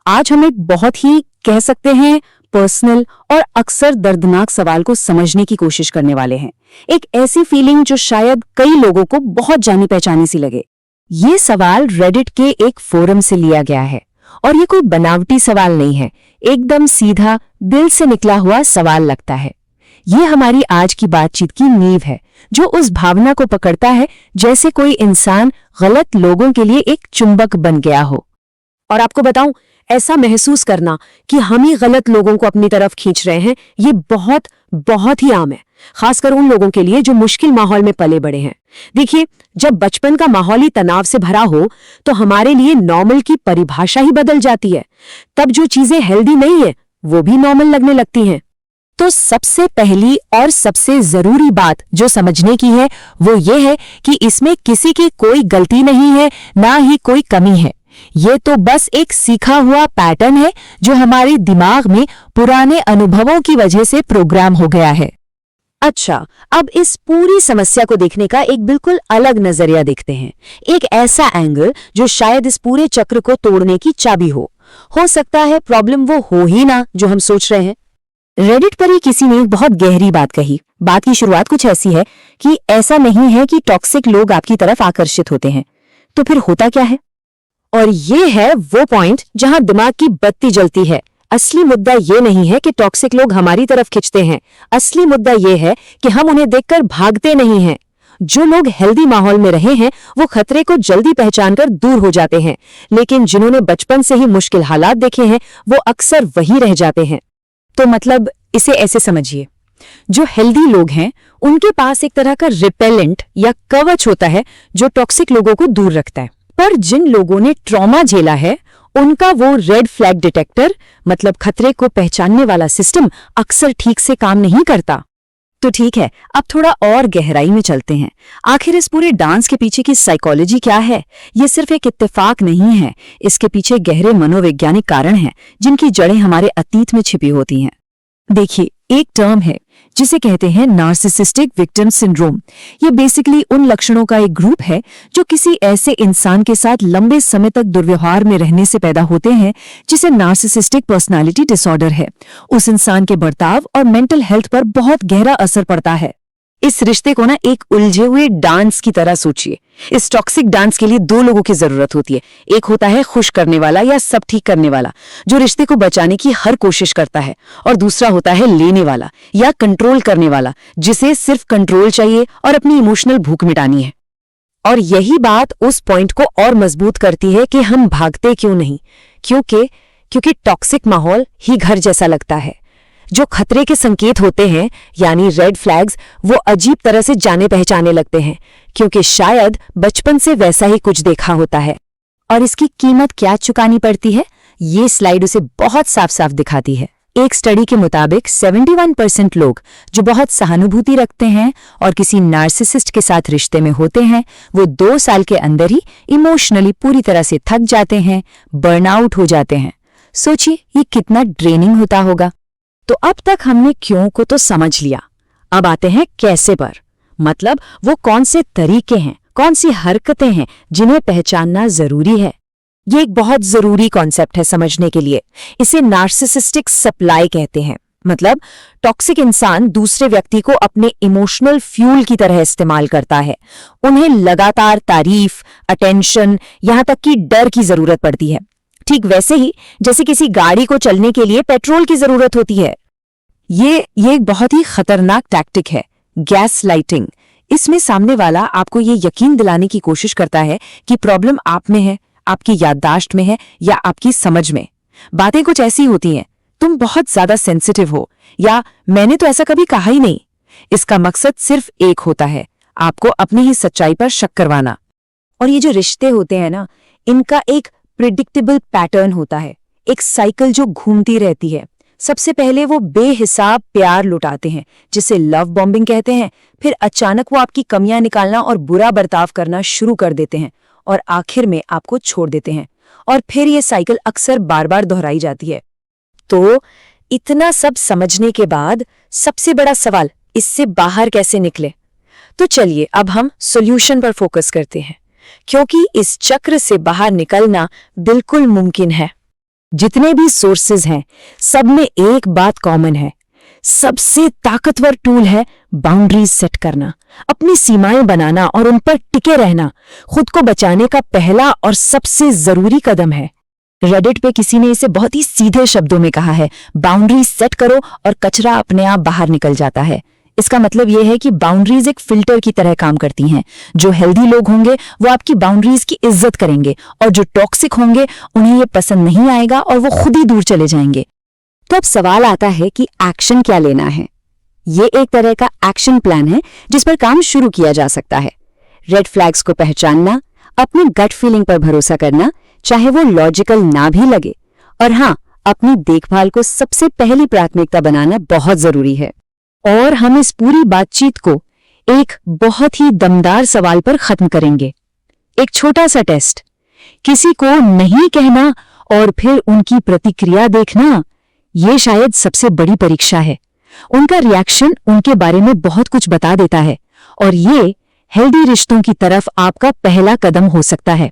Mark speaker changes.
Speaker 1: आज हम एक बहुत ही कह सकते हैं पर्सनल और अक्सर दर्दनाक सवाल को समझने की कोशिश करने वाले हैं। एक ऐसी फीलिंग जो शायद कई लोगों को बहुत जानी पहचानी सी लगे। ये सवाल रेडिट के एक फोरम से लिया गया है और ये कोई बनावटी सवाल नहीं है, एकदम सीधा दिल से निकला हुआ सवाल लगता है। ये हमारी आज की बातचीत की नींव है, जो उस भावना को पकड़ता है जैसे कोई इंसान गलत लोगों के लिए एक चुंबक बन गया हो। और आपको बताऊं, ऐसा महसूस करना कि हम ही गलत लोगों को अपनी तरफ खींच रहे हैं, ये बहुत बहुत ही आम है, खासकर उन लोगों के लिए जो मुश्किल माहौल में पले बड़े हैं। देखिए, जब बचपन का माहौल ही तनाव से भरा हो तो हमारे लिए नॉर्मल की परिभाषा ही बदल जाती है। तब जो चीजें हेल्दी नहीं है वो भी नॉर्मल लगने लगती हैं। तो सबसे पहली और सबसे जरूरी बात जो समझने की है वो ये है कि इसमें किसी की कोई गलती नहीं है, ना ही कोई कमी है। ये तो बस एक सीखा हुआ पैटर्न है जो हमारे दिमाग में पुराने अनुभवों की वजह से प्रोग्राम हो गया है। अच्छा, अब इस पूरी समस्या को देखने का एक बिल्कुल अलग नजरिया देखते हैं, एक ऐसा एंगल जो शायद इस पूरे चक्र को तोड़ने की चाबी हो सकता है प्रॉब्लम वो हो ही ना जो हम सोच रहे हैं। रेडिट पर ही किसी ने एक बहुत गहरी बात कही। बात की शुरुआत कुछ ऐसी है कि ऐसा नहीं है कि टॉक्सिक लोग आपकी तरफ आकर्षित होते हैं, तो फिर होता क्या है? और ये है वो पॉइंट जहां दिमाग की बत्ती जलती है। असली मुद्दा ये नहीं है कि टॉक्सिक लोग हमारी तरफ खिंचते हैं, असली मुद्दा ये है कि हम उन्हें देखकर भागते नहीं हैं। जो लोग हेल्दी माहौल में रहे हैं वो खतरे को जल्दी पहचानकर दूर हो जाते हैं, लेकिन जिन्होंने बचपन से ही मुश्किल हालात देखे हैं वो अक्सर वहीं रह जाते हैं। तो मतलब इसे ऐसे समझिए, जो हेल्दी लोग हैं उनके पास एक तरह का रिपेलेंट या कवच होता है जो टॉक्सिक लोगों को दूर रखता है। पर जिन लोगों ने ट्रॉमा झेला है उनका वो रेड फ्लैग डिटेक्टर, मतलब खतरे को पहचानने वाला सिस्टम, अक्सर ठीक से काम नहीं करता। तो ठीक है, अब थोड़ा और गहराई में चलते हैं। आखिर इस पूरे डांस के पीछे की साइकोलॉजी क्या है? ये सिर्फ एक इत्तेफाक नहीं है, इसके पीछे गहरे मनोवैज्ञानिक कारण हैं जिनकी जड़ें हमारे अतीत में छिपी होती हैं। देखिए, एक टर्म है जिसे कहते हैं नार्सिसिस्टिक विक्टिम सिंड्रोम। ये बेसिकली उन लक्षणों का एक ग्रुप है जो किसी ऐसे इंसान के साथ लंबे समय तक दुर्व्यवहार में रहने से पैदा होते हैं जिसे नार्सिसिस्टिक पर्सनालिटी डिसऑर्डर है। उस इंसान के बर्ताव और मेंटल हेल्थ पर बहुत गहरा असर पड़ता है। इस रिश्ते को ना एक उलझे हुए डांस की तरह सोचिए। इस टॉक्सिक डांस के लिए दो लोगों की जरूरत होती है। एक होता है खुश करने वाला या सब ठीक करने वाला, जो रिश्ते को बचाने की हर कोशिश करता है, और दूसरा होता है लेने वाला या कंट्रोल करने वाला, जिसे सिर्फ कंट्रोल चाहिए और अपनी इमोशनल भूख मिटानी है। और यही बात उस पॉइंट को और मजबूत करती है कि हम भागते क्यों नहीं। क्योंकि टॉक्सिक माहौल ही घर जैसा लगता है। जो खतरे के संकेत होते हैं यानी रेड फ्लैग्स, वो अजीब तरह से जाने पहचाने लगते हैं, क्योंकि शायद बचपन से वैसा ही कुछ देखा होता है। और इसकी कीमत क्या चुकानी पड़ती है, ये स्लाइड उसे बहुत साफ साफ दिखाती है। एक स्टडी के मुताबिक 71% लोग जो बहुत सहानुभूति रखते हैं और किसी नार्सिसिस्ट के साथ रिश्ते में होते हैं, वो 2 साल के अंदर ही इमोशनली पूरी तरह से थक जाते हैं, बर्नआउट हो जाते हैं। सोचिए ये कितना ड्रेनिंग होता होगा। तो अब तक हमने क्यों को तो समझ लिया, अब आते हैं कैसे पर। मतलब वो कौन से तरीके हैं, कौन सी हरकतें हैं जिन्हें पहचानना जरूरी है। ये एक बहुत जरूरी कॉन्सेप्ट है समझने के लिए। इसे नार्सिसिस्टिक सप्लाई कहते हैं। मतलब टॉक्सिक इंसान दूसरे व्यक्ति को अपने इमोशनल फ्यूल की तरह इस्तेमाल करता है। उन्हें लगातार तारीफ, अटेंशन, यहां तक कि डर की जरूरत पड़ती है, ठीक वैसे ही जैसे किसी गाड़ी को चलने के लिए पेट्रोल की जरूरत होती है। ये एक बहुत ही खतरनाक टैक्टिक है, गैस लाइटिंग। इसमें सामने वाला आपको ये यकीन दिलाने की कोशिश करता है कि प्रॉब्लम आप में है, आपकी याददाश्त में है या आपकी समझ में। बातें कुछ ऐसी होती हैं, तुम बहुत ज्यादा सेंसिटिव हो, या मैंने तो ऐसा कभी कहा ही नहीं। इसका मकसद सिर्फ एक होता है, आपको अपनी ही सच्चाई पर शक करवाना। और ये जो रिश्ते होते हैं ना, इनका एक प्रिडिक्टेबल पैटर्न होता है, एक साइकिल जो घूमती रहती है। सबसे पहले वो बेहिसाब प्यार लुटाते हैं जिसे लव बॉम्बिंग कहते हैं, फिर अचानक वो आपकी कमियां निकालना और बुरा बर्ताव करना शुरू कर देते हैं, और आखिर में आपको छोड़ देते हैं। और फिर ये साइकिल अक्सर बार बार दोहराई जाती है। तो इतना सब समझने के बाद सबसे बड़ा सवाल, इससे बाहर कैसे निकले? तो चलिए अब हम सॉल्यूशन पर फोकस करते हैं, क्योंकि इस चक्र से बाहर निकलना बिल्कुल मुमकिन है।
Speaker 2: जितने भी सोर्सेज हैं, सब में एक बात कॉमन है। सबसे ताकतवर टूल है बाउंड्रीज सेट करना, अपनी सीमाएं बनाना और उन पर टिके रहना खुद को बचाने का पहला और सबसे जरूरी कदम है। रेडिट पे किसी ने इसे बहुत ही सीधे शब्दों में कहा है, बाउंड्रीज सेट करो और कचरा अपने आप बाहर निकल जाता है। इसका मतलब यह है कि बाउंड्रीज एक फिल्टर की तरह काम करती हैं। जो हेल्दी लोग होंगे वो आपकी बाउंड्रीज की इज्जत करेंगे और जो टॉक्सिक होंगे उन्हें ये पसंद नहीं आएगा और वो खुद ही दूर चले जाएंगे।
Speaker 1: तो अब सवाल आता है कि एक्शन क्या लेना है। ये एक तरह का एक्शन प्लान है जिस पर काम शुरू किया जा सकता है। रेड फ्लैग्स को पहचानना, अपनी गट फीलिंग पर भरोसा करना, चाहे वो लॉजिकल ना भी लगे, और हाँ, अपनी देखभाल को सबसे पहली प्राथमिकता बनाना बहुत जरूरी है। और हम इस पूरी बातचीत को एक बहुत ही दमदार सवाल पर खत्म करेंगे। एक छोटा सा टेस्ट, किसी को नहीं कहना और फिर उनकी प्रतिक्रिया देखना, ये शायद सबसे बड़ी परीक्षा है। उनका रिएक्शन उनके बारे में बहुत कुछ बता देता है और ये हेल्दी रिश्तों की तरफ आपका पहला कदम हो सकता है।